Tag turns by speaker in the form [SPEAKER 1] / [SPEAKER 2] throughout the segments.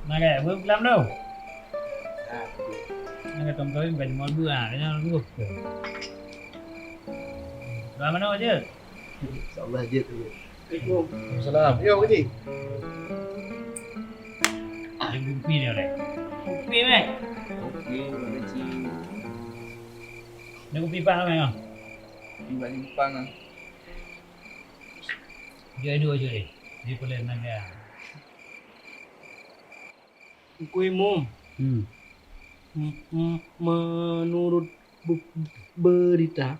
[SPEAKER 1] Nah kayak gue bilang đâu. Nah cái tuần tới về món bữa à, cái nhau luôn. Rồi mà đâu chứ?
[SPEAKER 2] Insyaallah je tu.
[SPEAKER 3] Salam. Yo, Pak Haji.
[SPEAKER 1] Yang kopi dia deh. Kopi meh.
[SPEAKER 4] Okey, Pak Haji.
[SPEAKER 1] Dia kopi pang meh không?
[SPEAKER 4] Tiba limpang ah.
[SPEAKER 1] Dia dua je deh. Dia boleh naga.
[SPEAKER 2] Kuimum.
[SPEAKER 1] Hmm.
[SPEAKER 2] Menurut berita,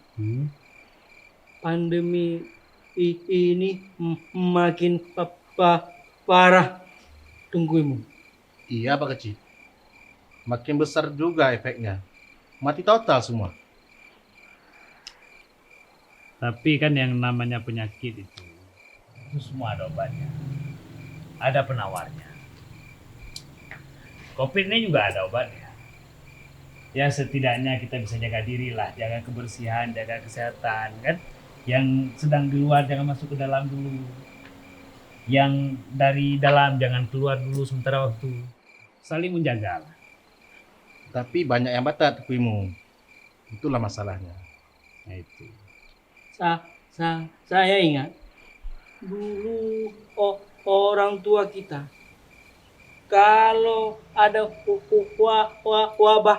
[SPEAKER 2] pandemi ini makin parah. Tungguimu.
[SPEAKER 3] Iya, Pak Kecil. Makin besar juga efeknya. Mati total semua.
[SPEAKER 1] Tapi kan yang namanya penyakit itu semua ada obatnya. Ada penawarnya. Covid ini juga ada obatnya. Ya setidaknya kita bisa jaga diri lah, jaga kebersihan, jaga kesehatan kan. Yang sedang di luar jangan masuk ke dalam dulu. Yang dari dalam jangan keluar dulu sementara waktu. Saling menjaga lah.
[SPEAKER 3] Tapi banyak yang batat kuimu. Itulah masalahnya.
[SPEAKER 1] Nah itu.
[SPEAKER 2] Saya ingat dulu orang tua kita kalau ada wabah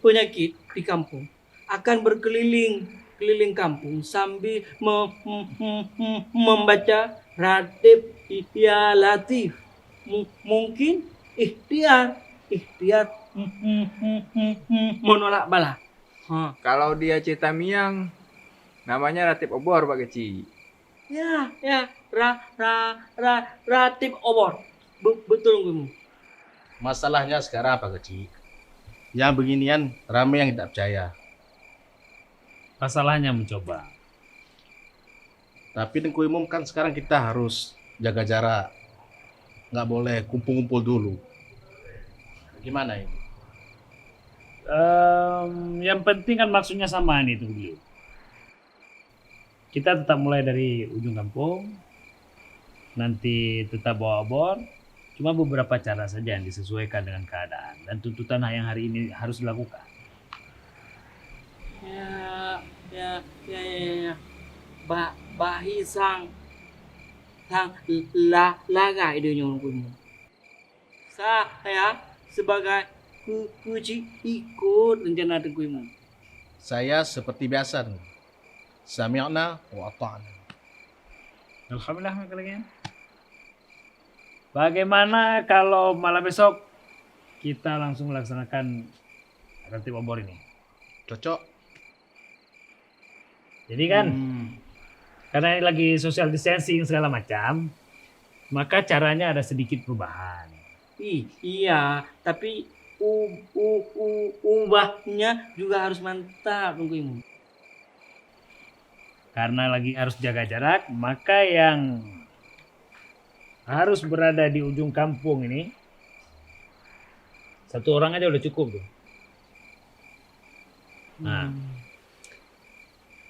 [SPEAKER 2] penyakit di kampung akan keliling kampung sambil membaca Ratib Ya Latif. Mungkin ikhtiar menolak bala.
[SPEAKER 4] Kalau dia Ceta Miang, namanya Ratib Obor, Pak Kecil.
[SPEAKER 2] Ya, Ratib Obor. Betul kamu.
[SPEAKER 3] Masalahnya sekarang Pak Kecil. Yang beginian ramai yang tidak percaya.
[SPEAKER 1] Masalahnya mencoba.
[SPEAKER 3] Tapi di umum kan sekarang kita harus jaga jarak. Nggak boleh kumpul-kumpul dulu. Gimana ini?
[SPEAKER 1] Yang penting kan maksudnya sama nih tuh beliau. Kita tetap mulai dari ujung kampung, nanti tetap bawa obor, cuma beberapa cara saja yang disesuaikan dengan keadaan dan tuntutan yang hari ini harus dilakukan.
[SPEAKER 2] Ya. Bahi sang laga idenya kamu. Saya sebagai kuci ikut rencana kamu.
[SPEAKER 3] Saya seperti biasa. Sami'na wa ata'na.
[SPEAKER 1] Alhamdulillah kalian. Bagaimana kalau malam besok kita langsung melaksanakan ratib obor ini?
[SPEAKER 3] Cocok?
[SPEAKER 1] Jadi kan karena ini lagi social distancing segala macam, maka caranya ada sedikit perubahan.
[SPEAKER 2] Iya, tapi ubahnya juga harus mantap kamu.
[SPEAKER 1] Karena lagi harus jaga jarak, maka yang harus berada di ujung kampung ini satu orang aja udah cukup tuh. Nah,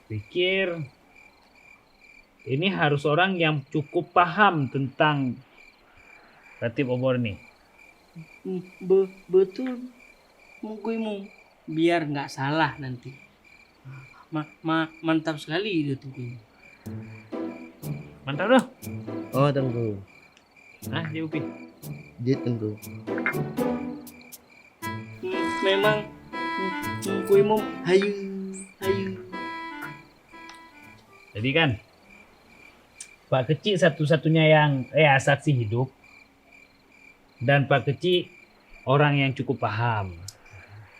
[SPEAKER 1] pikir ini harus orang yang cukup paham tentang ratib obor ini.
[SPEAKER 2] Betul kamu, biar nggak salah nanti. Mantap sekali itu kamu.
[SPEAKER 1] Mantap loh.
[SPEAKER 5] Oh tunggu,
[SPEAKER 1] Nah, dia Upi.
[SPEAKER 5] dia tunggu.
[SPEAKER 2] Memang kamu hayu.
[SPEAKER 1] Jadi kan Pak Kecil satu-satunya yang saksi hidup dan Pak Kecil orang yang cukup paham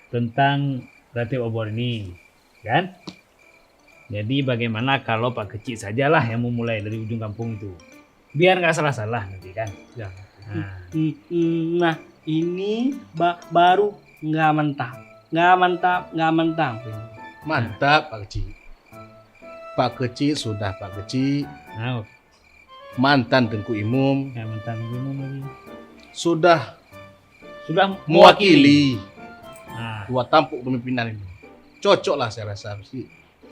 [SPEAKER 1] tentang ratib obor ini, kan? Jadi bagaimana kalau Pak Kecil sajalah yang memulai dari ujung kampung itu, biar nggak salah-salah nanti kan?
[SPEAKER 3] Ya.
[SPEAKER 2] Nah ini baru nggak mantap.
[SPEAKER 3] Mantap Pak Kecil. Pak Kecil sudah Pak Kecil.
[SPEAKER 1] Nah,
[SPEAKER 3] Mantan Tengku Imum.
[SPEAKER 1] ya mantan umum lagi.
[SPEAKER 3] Sudah
[SPEAKER 1] Sudah
[SPEAKER 3] mewakili
[SPEAKER 1] Nah,
[SPEAKER 3] dua tampuk kepemimpinan ini. Cocok lah saya rasa.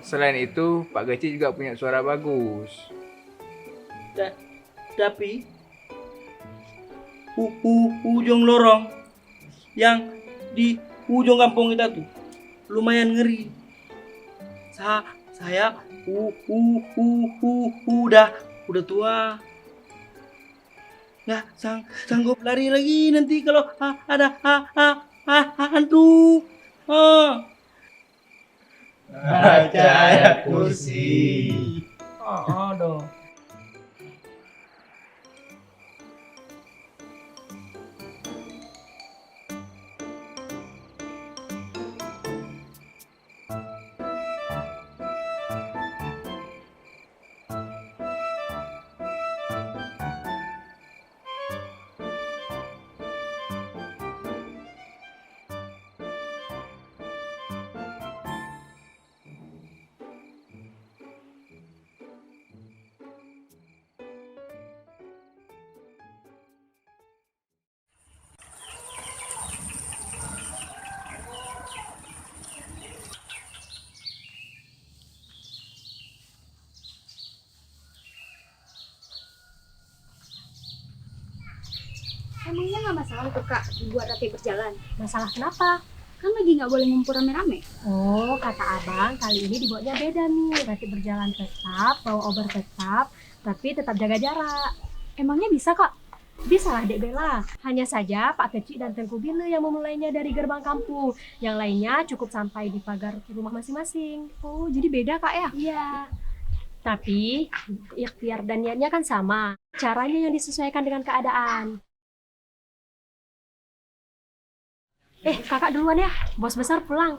[SPEAKER 4] Selain itu, Pak Kecil juga punya suara bagus.
[SPEAKER 2] Tapi ujung lorong yang di ujung kampung kita tuh lumayan ngeri. Saya udah tua, nggak sanggup lari lagi nanti kalau ada hantu.
[SPEAKER 5] Baca ayat kursi.
[SPEAKER 2] Oh dong.
[SPEAKER 6] Emangnya nggak masalah tuh kak dibuat rati berjalan? Masalah kenapa? Kan lagi nggak boleh ngumpul rame-rame. Oh, kata abang kali ini dibuatnya beda nih. Rati berjalan tetap, bawa obor tetap, tapi tetap jaga jarak. Emangnya bisa kak? Bisa lah Dek Bella. Hanya saja Pak Kecik dan Tengku Bile yang memulainya dari gerbang kampung. Yang lainnya cukup sampai di pagar rumah masing-masing. Oh, jadi beda kak ya? Iya. Tapi ikhtiar dan niatnya kan sama. Caranya yang disesuaikan dengan keadaan. Kakak duluan ya, bos besar pulang.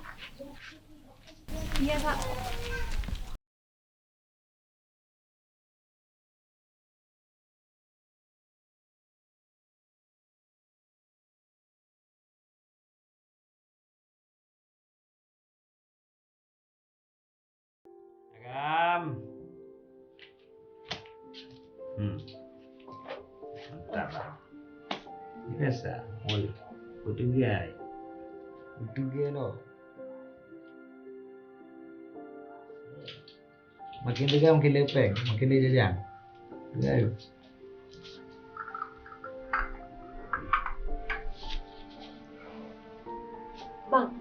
[SPEAKER 6] Iya, Kak.
[SPEAKER 1] Agam. Mantap. Biasa, boleh. Utugai.
[SPEAKER 5] Utuge no. Makin tegang makin lepeng, makin dia jajang. Ayo.
[SPEAKER 6] Bang,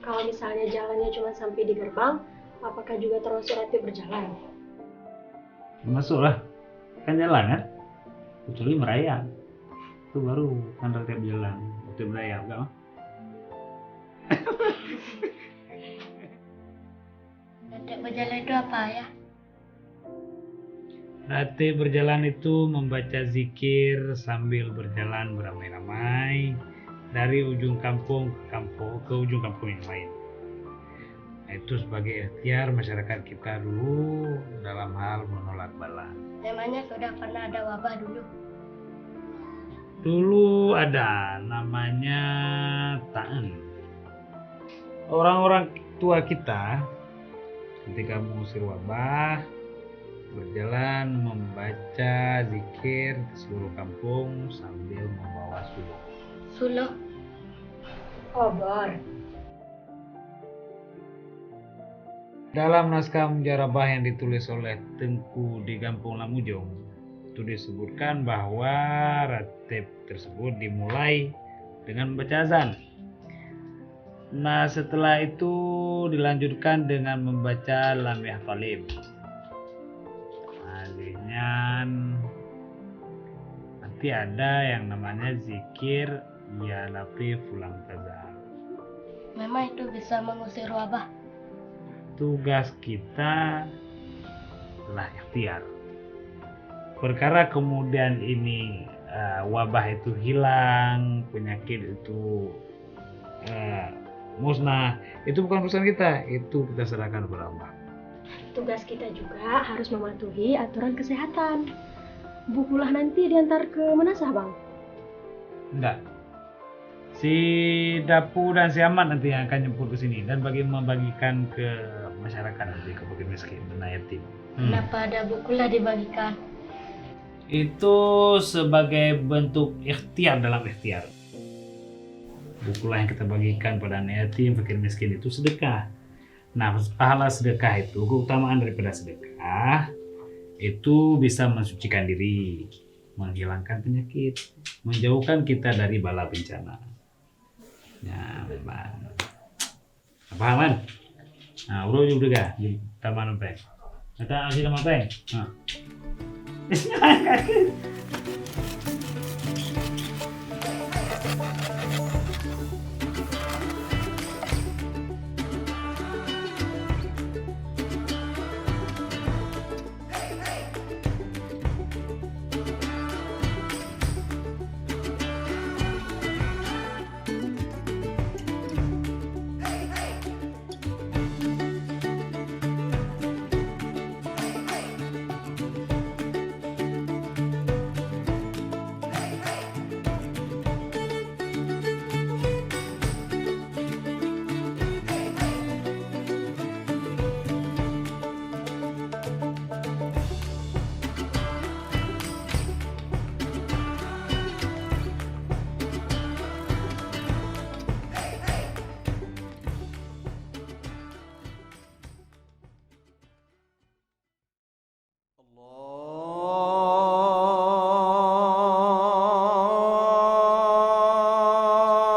[SPEAKER 6] kalau misalnya jalannya cuma sampai di gerbang, apakah juga termasuk rati berjalan?
[SPEAKER 1] Masuklah. Kan jalan kan? Kecuali merayap. Itu baru kan rati berjalan. Rati merayap enggak mah?
[SPEAKER 6] Rati berjalan itu apa ya?
[SPEAKER 1] Rati berjalan itu membaca zikir sambil berjalan beramai-ramai dari ujung kampung ke ujung kampung yang lain. Nah, itu sebagai ikhtiar masyarakat kita dulu dalam hal menolak bala.
[SPEAKER 6] Memangnya sudah pernah ada wabah dulu?
[SPEAKER 1] Dulu ada namanya Ta'en. Orang-orang tua kita ketika mengusir wabah berjalan membaca zikir ke seluruh kampung sambil membawa suluh.
[SPEAKER 6] Suluh? Obor.
[SPEAKER 1] Dalam naskah mujarabah yang ditulis oleh Tengku di Kampung Lamujong itu disebutkan bahwa ratib tersebut dimulai dengan membaca azan. Nah, setelah itu dilanjutkan dengan membaca Lam Yahtalim. Nah, nanti ada yang namanya zikir Ya Latif Ulang Tazal.
[SPEAKER 6] Memang itu bisa mengusir wabah.
[SPEAKER 1] Tugas kita adalah ikhtiar. Perkara kemudian ini wabah itu hilang, penyakit itu musnah, itu bukan urusan kita, itu kita serahkan kepada Allah.
[SPEAKER 6] Tugas kita juga harus mematuhi aturan kesehatan. Bukulah nanti diantar ke Menasah, Bang.
[SPEAKER 1] Enggak. Si Dapu dan si Ahmad nanti yang akan jemput ke sini dan membagikan ke masyarakat nanti, ke fakir miskin dan yatim.
[SPEAKER 6] Kenapa ada bukulah dibagikan?
[SPEAKER 1] Itu sebagai bentuk ikhtiar dalam ikhtiar. Bukulah yang kita bagikan pada anak yatim, fakir miskin itu sedekah. Nah, pahala sedekah itu, keutamaan daripada sedekah itu bisa mensucikan diri. menghilangkan penyakit, menjauhkan kita dari bala bencana. Ya, memang. Apa man? Nah, bro juga di taman peng. Kata asli taman peng. Nah.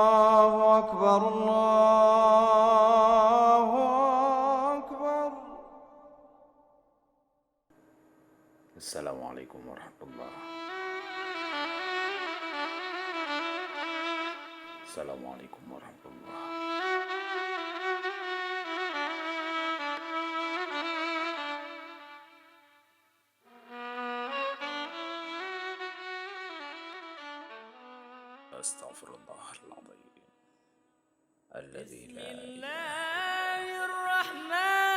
[SPEAKER 7] الله أكبر الله أكبر.
[SPEAKER 8] السلام عليكم ورحمة الله. السلام عليكم ورحمة الله. أستغفر الله العظيم الذي لا إله
[SPEAKER 7] الرحمن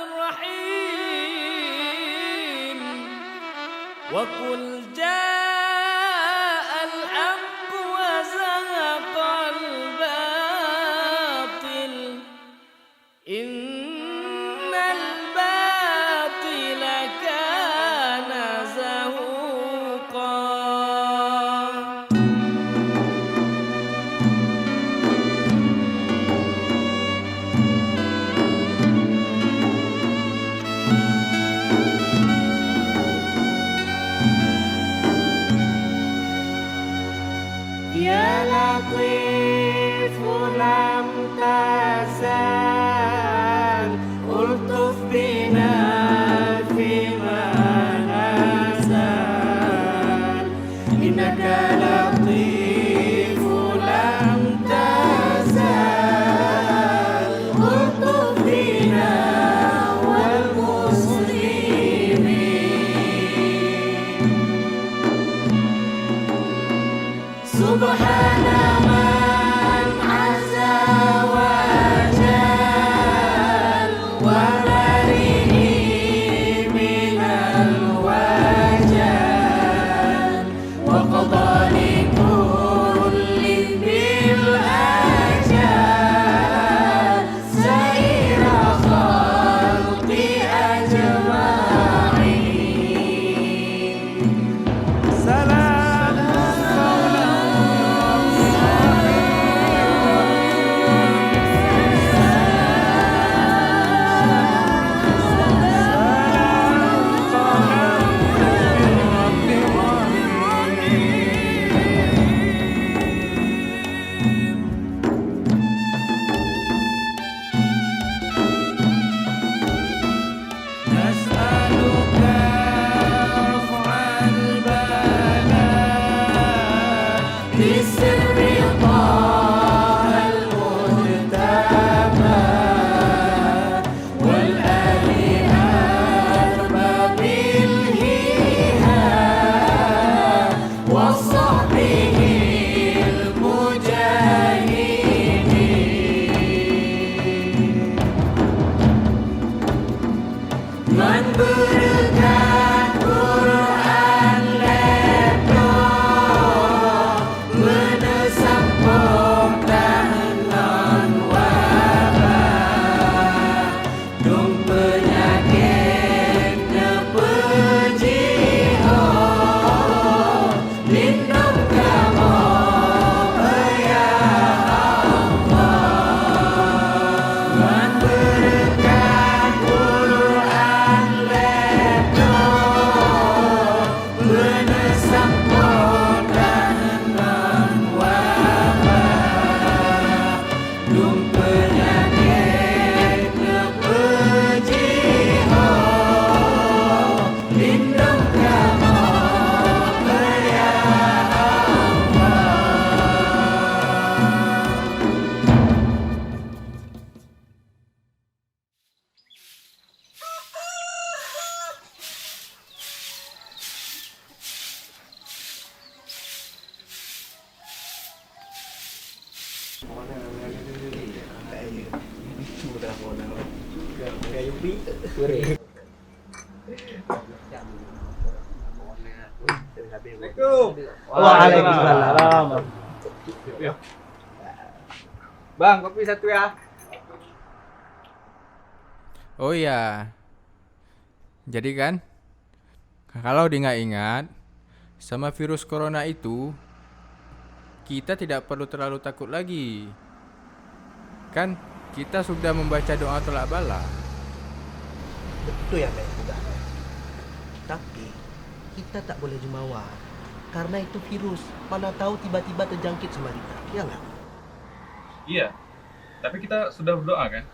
[SPEAKER 7] الرحيم. وقل جاء الحق وزهق الباطل إن الباطل كان زهوقا. يا لطيف لم تزال ألطف بنا فيما نزال. إنك لطيف لم تزال ألطف بنا والمسلمين. سبحان من عز وجل وبرئ من الوجل وقضى لكل بالأجل سير خلق أجمعين. سلام
[SPEAKER 2] Waalaikumsalam.
[SPEAKER 4] Bang, kopi satu ya. Oh iya. Jadi kan, kalau diingat-ingat, sama virus corona itu, kita tidak perlu terlalu takut lagi. Kan, kita sudah membaca doa tolak bala.
[SPEAKER 9] Betul ya, Mek. Tapi kita tak boleh jumawa. Karena itu virus. Mana tahu tiba-tiba terjangkit sama kita. Ya nggak?
[SPEAKER 10] Iya, tapi kita sudah berdoa kan?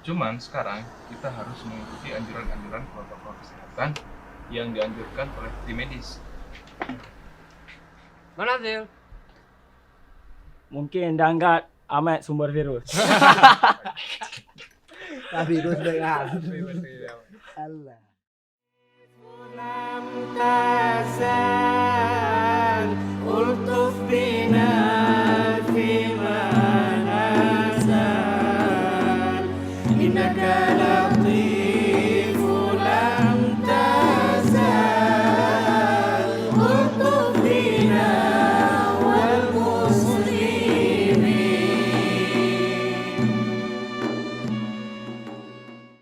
[SPEAKER 10] Cuman sekarang kita harus mengikuti anjuran-anjuran protokol kesehatan yang dianjurkan oleh tim medis.
[SPEAKER 2] Mana Zil? Mungkin dah angkat Ahmad sumber virus.
[SPEAKER 9] Virus dengan. Allah.
[SPEAKER 7] ألطف بنا فيما نزال إنك لطيف